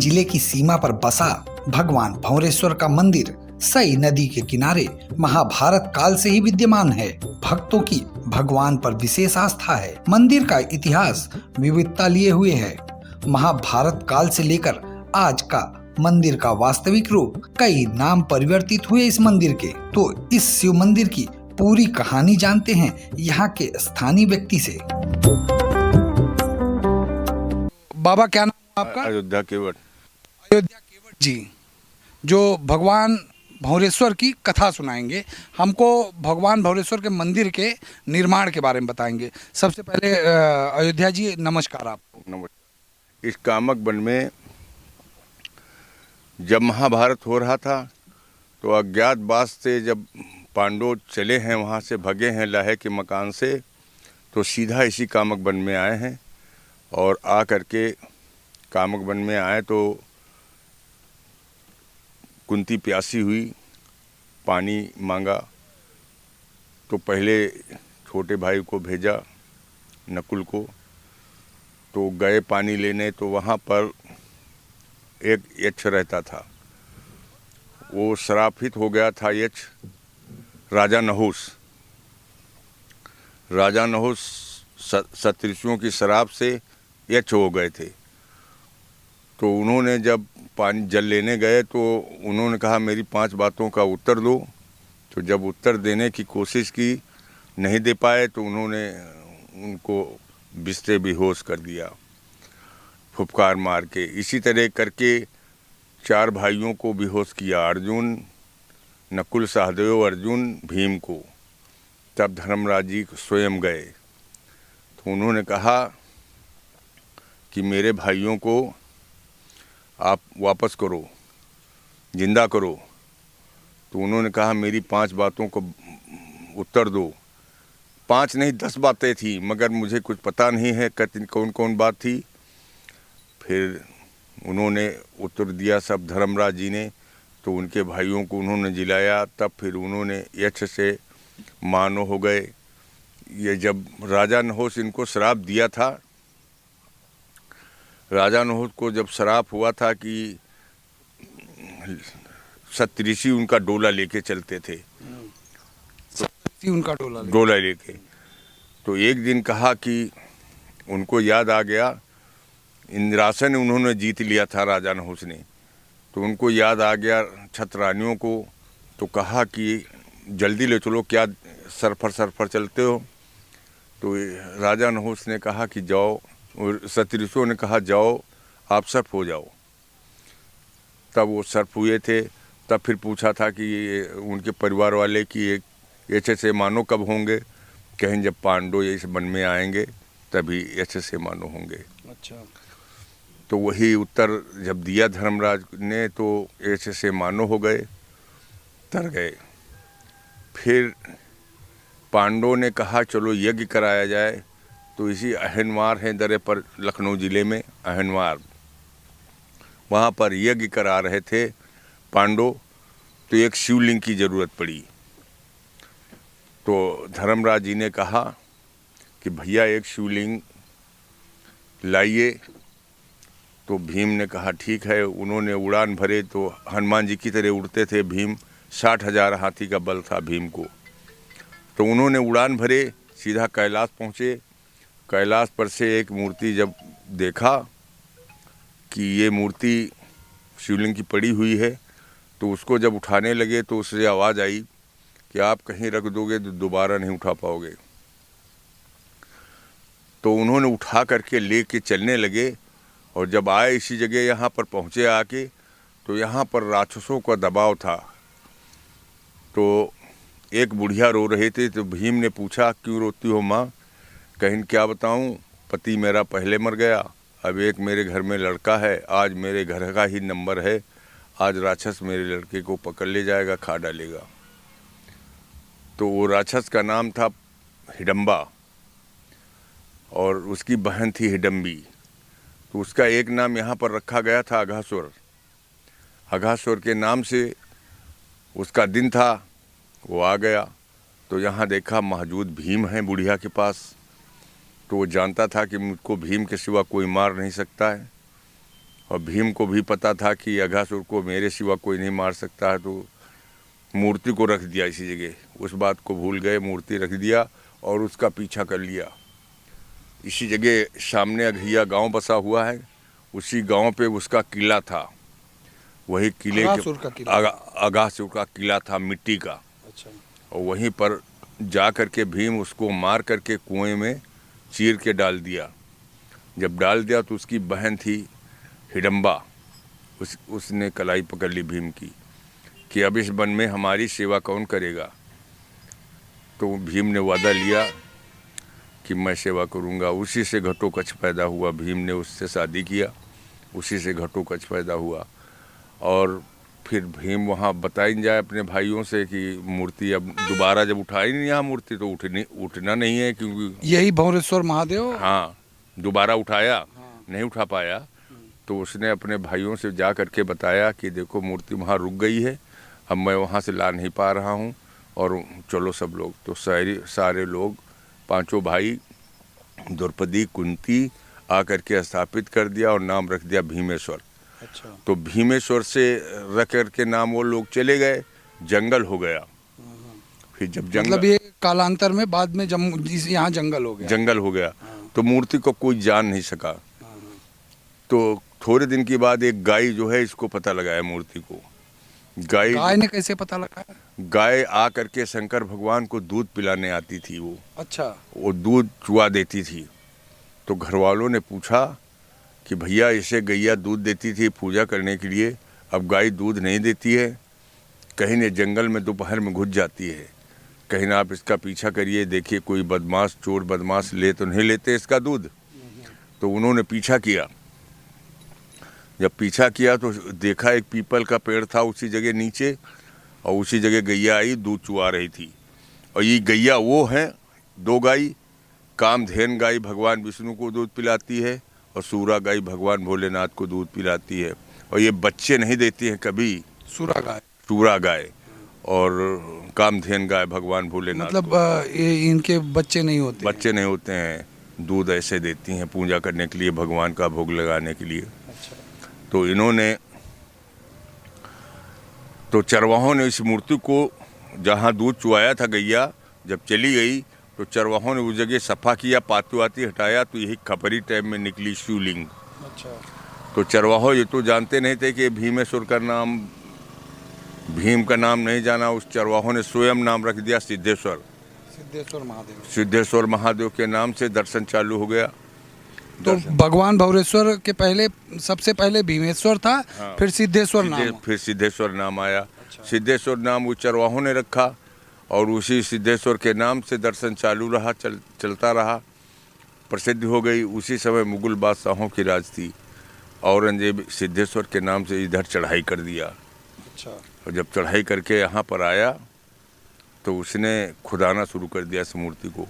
जिले की सीमा पर बसा भगवान भंवरेश्वर का मंदिर सई नदी के किनारे महाभारत काल से ही विद्यमान है। भक्तों की भगवान पर विशेष आस्था है। मंदिर का इतिहास विविधता लिए हुए है। महाभारत काल से लेकर आज का मंदिर का वास्तविक रूप, कई नाम परिवर्तित हुए इस मंदिर के। तो इस शिव मंदिर की पूरी कहानी जानते हैं यहाँ के स्थानीय व्यक्ति से। बाबा, क्या नाम है आपका? अयोध्या केवट। अयोध्या केवट जी, जो भगवान भंवरेश्वर की कथा सुनाएंगे, हमको भगवान भंवरेश्वर के मंदिर के निर्माण के बारे में बताएंगे। सबसे पहले अयोध्या जी, नमस्कार आपको। नमस्कार। इस कामक वन में जब महाभारत हो रहा था तो अज्ञातवास से जब पांडव चले हैं, वहाँ से भगे हैं लाहे के मकान से, तो सीधा इसी कामक वन में आए हैं। और आ करके कामक वन में आए तो कुंती प्यासी हुई, पानी मांगा तो पहले छोटे भाई को भेजा, नकुल को, तो गए पानी लेने। तो वहाँ पर एक यक्ष रहता था, वो श्रापित हो गया था यक्ष, राजा नहुस। राजा नहुस सप्तऋषियों की श्राप से यक्ष हो गए थे। तो उन्होंने जब पानी जल लेने गए तो उन्होंने कहा मेरी 5 बातों का उत्तर दो। तो जब उत्तर देने की कोशिश की, नहीं दे पाए, तो उन्होंने उनको बिस्ते बेहोश कर दिया, फुफकार मार के। इसी तरह करके 4 भाइयों को बेहोश किया, अर्जुन, नकुल, सहदेव, अर्जुन, भीम को। तब धर्मराज जी स्वयं गए तो उन्होंने कहा कि मेरे भाइयों को आप वापस करो, जिंदा करो। तो उन्होंने कहा मेरी 5 बातों को उत्तर दो। 5 नहीं 10 बातें थी, मगर मुझे कुछ पता नहीं है कौन कौन बात थी। फिर उन्होंने उत्तर दिया सब धर्मराज जी ने, तो उनके भाइयों को उन्होंने जिलाया। तब फिर उन्होंने यक्ष से मानो हो गए। ये जब राजा नहुस इनको श्राप दिया था, राजा नहुस को जब श्राप हुआ था कि सप्तऋषि उनका डोला लेके चलते थे, उनका डोला लेके, तो एक दिन कहा कि उनको याद आ गया, इंद्रासन उन्होंने जीत लिया था राजा नहुस ने, तो उनको याद आ गया छत्रानियों को। तो कहा कि जल्दी ले चलो, क्या सरफर चलते हो। तो राजा नहुस ने कहा कि जाओ, और सप्तऋषियों ने कहा जाओ आप सर्प हो जाओ। तब वो सर्प हुए थे। तब फिर पूछा था कि उनके परिवार वाले कि ऐसे से मानो कब होंगे। कहीं जब पांडव इस वन में आएंगे तभी ऐसे से मानो होंगे। अच्छा। तो वही उत्तर जब दिया धर्मराज ने तो ऐसे से मानो हो गए, तर गए। फिर पांडवों ने कहा चलो यज्ञ कराया जाए। तो इसी अहनवार है दरे पर, लखनऊ ज़िले में अहनवार, वहाँ पर यज्ञ करा रहे थे पांडव। तो एक शिवलिंग की ज़रूरत पड़ी। तो धर्मराज जी ने कहा कि भैया एक शिवलिंग लाइए। तो भीम ने कहा ठीक है। उन्होंने उड़ान भरे तो हनुमान जी की तरह उड़ते थे भीम, 60,000 हाथी का बल था भीम को। तो उन्होंने उड़ान भरे, सीधा कैलाश पहुँचे। कैलाश पर से एक मूर्ति जब देखा कि ये मूर्ति शिवलिंग की पड़ी हुई है, तो उसको जब उठाने लगे तो उससे आवाज़ आई कि आप कहीं रख दोगे तो दोबारा नहीं उठा पाओगे। तो उन्होंने उठा करके ले के चलने लगे। और जब आए इसी जगह यहाँ पर पहुँचे आके, तो यहाँ पर राक्षसों का दबाव था। तो एक बुढ़िया रो रहे थे। तो भीम ने पूछा क्यों रोती हो माँ? कहीं क्या बताऊं, पति मेरा पहले मर गया, अब एक मेरे घर में लड़का है, आज मेरे घर का ही नंबर है, आज राक्षस मेरे लड़के को पकड़ ले जाएगा, खा डालेगा। तो वो राक्षस का नाम था हिडम्बा और उसकी बहन थी हिडम्बी। तो उसका एक नाम यहाँ पर रखा गया था अघासुर। अघासुर के नाम से उसका दिन था, वो आ गया। तो यहाँ देखा मौजूद भीम है बुढ़िया के पास। तो वो जानता था कि मुझको भीम के सिवा कोई मार नहीं सकता है। और भीम को भी पता था कि अघासुर को मेरे सिवा कोई नहीं मार सकता है, तो मूर्ति को रख दिया इसी जगह। उस बात को भूल गए, मूर्ति रख दिया और उसका पीछा कर लिया। इसी जगह सामने अघिया गांव बसा हुआ है, उसी गांव पे उसका किला था। वही किले अघासुर का किला। अघासुर का किला था मिट्टी का। अच्छा। और वहीं पर जा कर के भीम उसको मार करके कुएं में चीर के डाल दिया। जब डाल दिया तो उसकी बहन थी हिडम्बा, उसने कलाई पकड़ ली भीम की कि अब इस वन में हमारी सेवा कौन करेगा। तो भीम ने वादा लिया कि मैं सेवा करूंगा। उसी से घटोत्कच पैदा हुआ। भीम ने उससे शादी किया, उसी से घटोत्कच पैदा हुआ। और फिर भीम वहाँ बताई जाए अपने भाइयों से कि मूर्ति अब दोबारा जब उठाई नहीं यहाँ मूर्ति, तो उठना नहीं है, क्योंकि यही भंवरेश्वर महादेव। हाँ, दोबारा उठाया, नहीं उठा पाया। तो उसने अपने भाइयों से जा करके बताया कि देखो मूर्ति वहाँ रुक गई है, अब मैं वहाँ से ला नहीं पा रहा हूँ, और चलो सब लोग। तो सारे लोग, पांचों भाई, द्रौपदी, कुंती आकर के स्थापित कर दिया और नाम रख दिया भीमेश्वर। अच्छा। तो भीमेश्वर से रख कर के नाम वो लोग चले गए, जंगल हो गया। फिर जब जंगल, मतलब ये कालांतर में बाद में यहाँ जंगल हो गया। जंगल हो गया तो मूर्ति को कोई जान नहीं सका। तो थोड़े दिन के बाद एक गाय जो है इसको पता लगाया मूर्ति को। गाय ने कैसे पता लगाया? गाय आ करके शंकर भगवान को दूध पिलाने आती थी वो। अच्छा। वो दूध चुआ देती थी। तो घर वालों ने पूछा कि भैया इसे गैया दूध देती थी पूजा करने के लिए, अब गाय दूध नहीं देती है, कहीं ने जंगल में दोपहर में घुस जाती है, कहीं ना आप इसका पीछा करिए, देखिए कोई बदमाश, चोर बदमाश ले तो नहीं लेते इसका दूध। तो उन्होंने पीछा किया। जब पीछा किया तो देखा एक पीपल का पेड़ था उसी जगह नीचे, और उसी जगह गैया आई, दूध चुआ रही थी। और ये गैया वो हैं, दो गाय, कामधेन गाय भगवान विष्णु को दूध पिलाती है, और सूरा गाय भगवान भोलेनाथ को दूध पिलाती है। और ये बच्चे नहीं देती हैं कभी, सूरा गाय और कामधेन गाय भगवान भोलेनाथ। मतलब इनके बच्चे नहीं होते हैं, दूध ऐसे देती हैं पूजा करने के लिए, भगवान का भोग लगाने के लिए। अच्छा। तो इन्होंने, तो चरवाहों ने इस मूर्ति को, जहाँ दूध चुआया था गैया, जब चली गई तो चरवाहों ने उस जगह सफा किया, पाती वाती हटाया, तो यही खपरी टाइप में निकली शिवलिंग। अच्छा। तो चरवाहों ये तो जानते नहीं थे कि भीमेश्वर का नाम, भीम का नाम नहीं जाना। उस चरवाहों ने स्वयं नाम रख दिया सिद्धेश्वर महादेव। सिद्धेश्वर महादेव के नाम से दर्शन चालू हो गया। तो भगवान भंवरेश्वर के पहले, सबसे पहले भीमेश्वर था। हाँ। फिर सिद्धेश्वर नाम आया। अच्छा। सिद्धेश्वर नाम उस चरवाहों ने रखा, और उसी सिद्धेश्वर के नाम से दर्शन चालू रहा, चलता रहा, प्रसिद्ध हो गई। उसी समय मुगल बादशाहों की राज थी। औरंगजेब सिद्धेश्वर के नाम से इधर चढ़ाई कर दिया। अच्छा। और जब चढ़ाई करके यहाँ पर आया तो उसने खुदाना शुरू कर दिया इस मूर्ति को।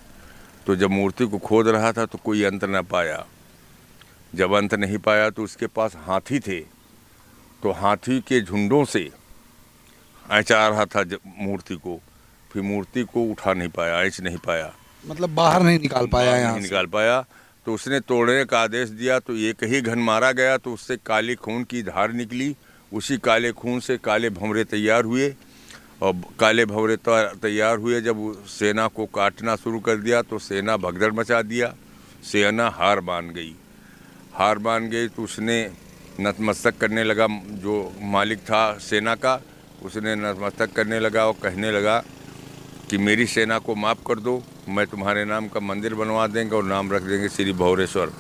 तो जब मूर्ति को खोद रहा था तो कोई अंत ना पाया। जब अंत नहीं पाया तो उसके पास हाथी थे, तो हाथी के झुंडों से ऐंचा रहा था मूर्ति को। फिर मूर्ति को उठा नहीं पाया, ऐंच नहीं पाया, मतलब बाहर नहीं निकाल पाया, यहाँ नहीं निकाल पाया। तो उसने तोड़ने का आदेश दिया। तो एक ही घन मारा गया तो उससे काली खून की धार निकली। उसी काले खून से काले भंवरे तैयार हुए, और काले भंवरे तैयार हुए। जब सेना को काटना शुरू कर दिया तो सेना भगदड़ मचा दिया। सेना हार मान गई। तो उसने नतमस्तक करने लगा, जो मालिक था सेना का, उसने नतमस्तक करने लगा और कहने लगा कि मेरी सेना को माफ़ कर दो, मैं तुम्हारे नाम का मंदिर बनवा देंगे और नाम रख देंगे श्री भंवरेश्वर।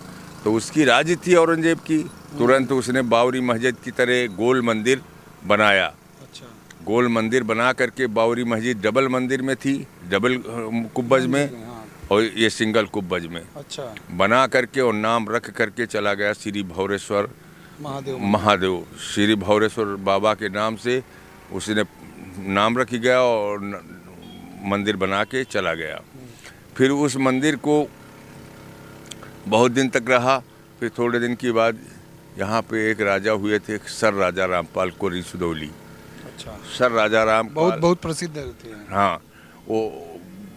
तो उसकी राज थी औरंगजेब की। तुरंत उसने बावरी मस्जिद की तरह गोल मंदिर बनाया। अच्छा। गोल मंदिर बना करके, बावरी मस्जिद डबल मंदिर में थी, डबल कुब्बज में, और ये सिंगल कुब्बज में। अच्छा। बना करके और नाम रख करके चला गया श्री भंवरेश्वर महादेव। श्री भंवरेश्वर बाबा के नाम से उसने नाम रखी गया और मंदिर बना के चला गया। फिर उस मंदिर को बहुत दिन तक रहा। फिर थोड़े दिन के बाद यहाँ पे एक राजा हुए थे, सर राजा रामपाल कोरी सुदौली। अच्छा। सर राजा रामपाल बहुत प्रसिद्ध थे। हाँ, वो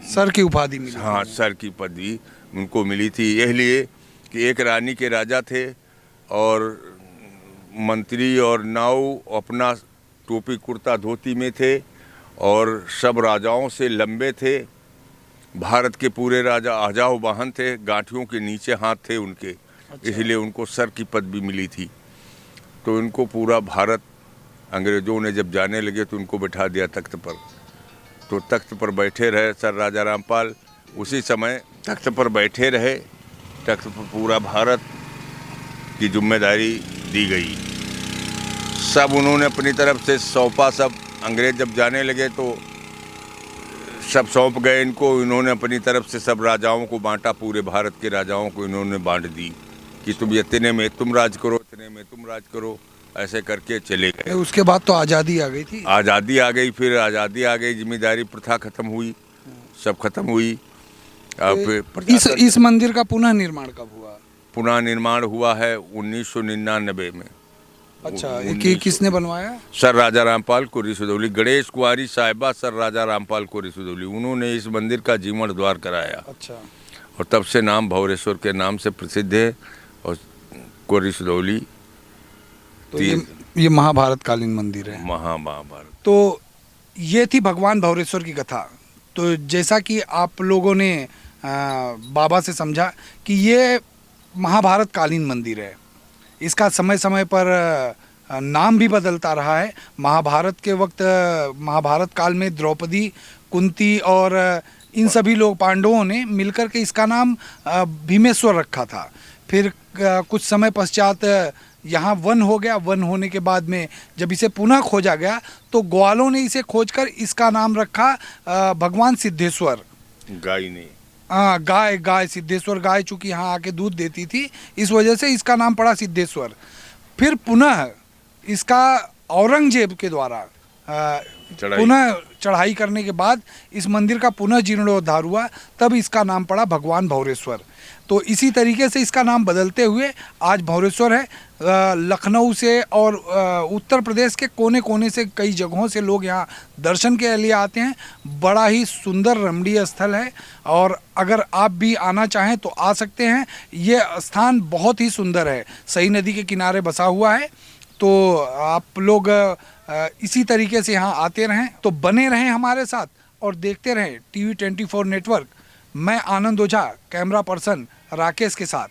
सर की उपाधि मिली। हाँ, सर की उपाधि उनको मिली थी, इसलिए कि एक रानी के राजा थे और मंत्री और नाव अपना टोपी कुर्ता धोती में थे और सब राजाओं से लंबे थे। भारत के पूरे राजा अजाव वाहन थे, गांठियों के नीचे हाथ थे उनके। अच्छा। इसलिए उनको सर की पदवी मिली थी। तो इनको पूरा भारत अंग्रेज़ों ने जब जाने लगे तो उनको बिठा दिया तख्त पर। तो तख्त पर बैठे रहे सर राजा रामपाल। उसी समय तख्त पर बैठे रहे, तख्त पर पूरा भारत की जिम्मेदारी दी गई। सब उन्होंने अपनी तरफ से सौंपा। सब अंग्रेज़ जब जाने लगे तो सब सौंप गए इनको। इन्होंने अपनी तरफ से सब राजाओं को बांटा, पूरे भारत के राजाओं को इन्होंने बांट दी कि तुम इतने में तुम राज करो, इतने में तुम राज करो, ऐसे करके चले गए। उसके बाद तो आज़ादी आ गई थी। आज़ादी आ गई, फिर आज़ादी आ गई, जिम्मेदारी प्रथा खत्म हुई, सब खत्म हुई। अब इस मंदिर का पुनः निर्माण कब हुआ? पुनः निर्माण हुआ है 1999 में। अच्छा, किसने बनवाया? सर राजा रामपाल कोरी सुदौली, गणेश कुंवारी साहिबा सर राजा रामपाल कोरी सुदौली, उन्होंने इस मंदिर का जीर्णोद्धार कराया। अच्छा। और तब से नाम भंवरेश्वर के नाम से प्रसिद्ध है। और कोरी सुदौली तो ये महाभारत कालीन मंदिर है। महाभारत। तो ये थी भगवान भंवरेश्वर की कथा। तो जैसा कि आप लोगों ने बाबा से समझा कि ये महाभारत कालीन मंदिर है। इसका समय समय पर नाम भी बदलता रहा है। महाभारत के वक्त, महाभारत काल में द्रौपदी, कुंती और इन सभी लोग पांडवों ने मिलकर के इसका नाम भीमेश्वर रखा था। फिर कुछ समय पश्चात यहाँ वन हो गया। वन होने के बाद में जब इसे पुनः खोजा गया तो ग्वालों ने इसे खोजकर इसका नाम रखा भगवान सिद्धेश्वर। गाय ने, हाँ, गाय सिद्धेश्वर गाय चूँकि यहाँ आके दूध देती थी, इस वजह से इसका नाम पड़ा सिद्धेश्वर। फिर पुनः इसका औरंगजेब के द्वारा पुनः चढ़ाई करने के बाद इस मंदिर का पुनः जीर्णोद्धार हुआ, तब इसका नाम पड़ा भगवान भंवरेश्वर। तो इसी तरीके से इसका नाम बदलते हुए आज भंवरेश्वर है। लखनऊ से और उत्तर प्रदेश के कोने कोने से कई जगहों से लोग यहाँ दर्शन के लिए आते हैं। बड़ा ही सुंदर रमणीय स्थल है और अगर आप भी आना चाहें तो आ सकते हैं। ये स्थान बहुत ही सुंदर है, सई नदी के किनारे बसा हुआ है। तो आप लोग इसी तरीके से यहाँ आते रहें। तो बने रहें हमारे साथ और देखते रहें TV 24 नेटवर्क। मैं आनंद ओझा, कैमरा पर्सन राकेश के साथ।